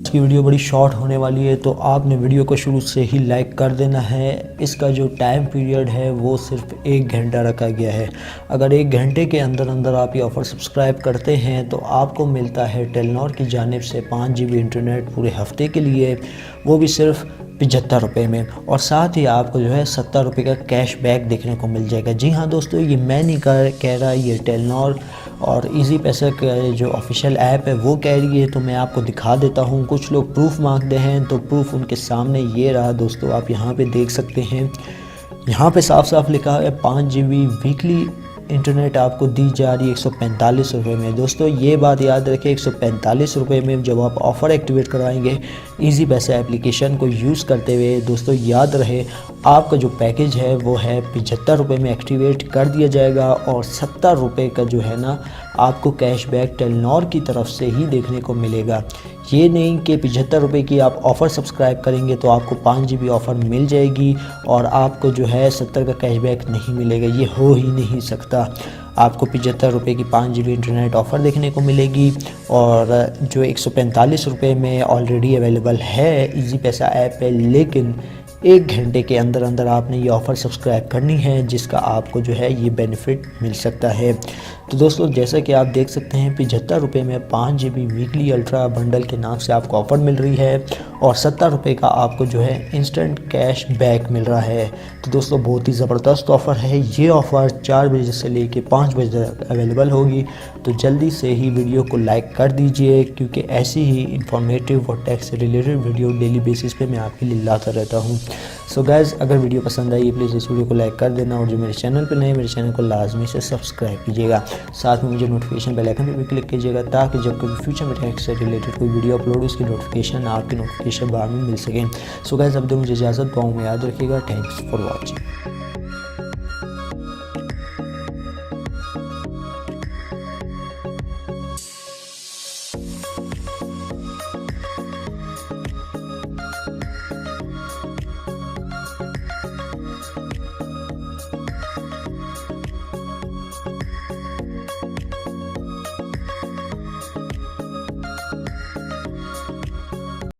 आज की वीडियो बड़ी शॉर्ट होने वाली है, तो आपने वीडियो को शुरू से ही लाइक कर देना है। इसका जो टाइम पीरियड है वो सिर्फ 1 घंटा रखा गया है। अगर 1 घंटे के अंदर अंदर आप ये ऑफ़र सब्सक्राइब करते हैं तो आपको मिलता है टेलीनॉर की जानिब से 5 GB इंटरनेट पूरे हफ्ते के लिए, वो भी सिर्फ 75 रुपये में। और साथ ही आपको जो है 70 रुपये का कैश बैक देखने को मिल जाएगा। जी हाँ दोस्तों, ये मैं नहीं कह रहा, ये टेलीनॉर और इजी पैसा का जो ऑफिशियल ऐप है वो कह रही है। तो मैं आपको दिखा देता हूँ। कुछ लोग प्रूफ मांगते हैं तो प्रूफ उनके सामने ये रहा दोस्तों, आप यहाँ पे देख सकते हैं। यहाँ पे साफ साफ लिखा है 5 GB वीकली इंटरनेट आपको दी जा रही है 145 रुपये में। दोस्तों ये बात याद रखें, 145 रुपये में जब आप ऑफ़र एक्टिवेट करवाएंगे इजी पैसा एप्लीकेशन को यूज़ करते हुए, दोस्तों याद रहे आपका जो पैकेज है वो है 75 रुपये में एक्टिवेट कर दिया जाएगा। और 70 रुपये का जो है ना आपको कैशबैक टेलीनॉर की तरफ से ही देखने को मिलेगा। ये नहीं कि 75 रुपये की आप ऑफ़र सब्सक्राइब करेंगे तो आपको 5 GB ऑफ़र मिल जाएगी और आपको जो है 70 का कैशबैक नहीं मिलेगा। ये हो ही नहीं सकता। आपको 75 रुपये की 5 GB इंटरनेट ऑफ़र देखने को मिलेगी और जो 145 रुपये में ऑलरेडी अवेलेबल है इजी पैसा ऐप पे, लेकिन 1 घंटे के अंदर अंदर आपने ये ऑफ़र सब्सक्राइब करनी है जिसका आपको जो है ये बेनिफिट मिल सकता है। तो दोस्तों जैसा कि आप देख सकते हैं 75 रुपये में 5 GB वीकली अल्ट्रा बंडल के नाम से आपको ऑफ़र मिल रही है और 70 रुपये का आपको जो है इंस्टेंट कैश बैक मिल रहा है। तो दोस्तों बहुत ही ज़बरदस्त ऑफ़र है। ये ऑफ़र 4 बजे से लेके 5 बजे तक अवेलेबल होगी। तो जल्दी से ही वीडियो को लाइक कर दीजिए, क्योंकि ऐसी ही इंफॉर्मेटिव और टैक्स से रिलेटेड वीडियो डेली बेसिस पे मैं आपके लिए लाता रहता हूँ। सो गाइज़, अगर वीडियो पसंद आई प्लीज़ इस वीडियो को लाइक कर देना और जो मेरे चैनल पे नए, मेरे चैनल को लाजमी से सब्सक्राइब कीजिएगा। साथ में मुझे नोटिफिकेशन बेल आइकन पे भी क्लिक कीजिएगा ताकि जब कभी फ्यूचर में टैक्स से रिलेटेड कोई वीडियो अपलोड उसकी नोटिफिकेशन आपकी नोटिफिकेशन बार में मिल सकें। सो गाइज़, अब तो मुझे इजाज़त, दुआओं में याद रखिएगा। Thanks for watching.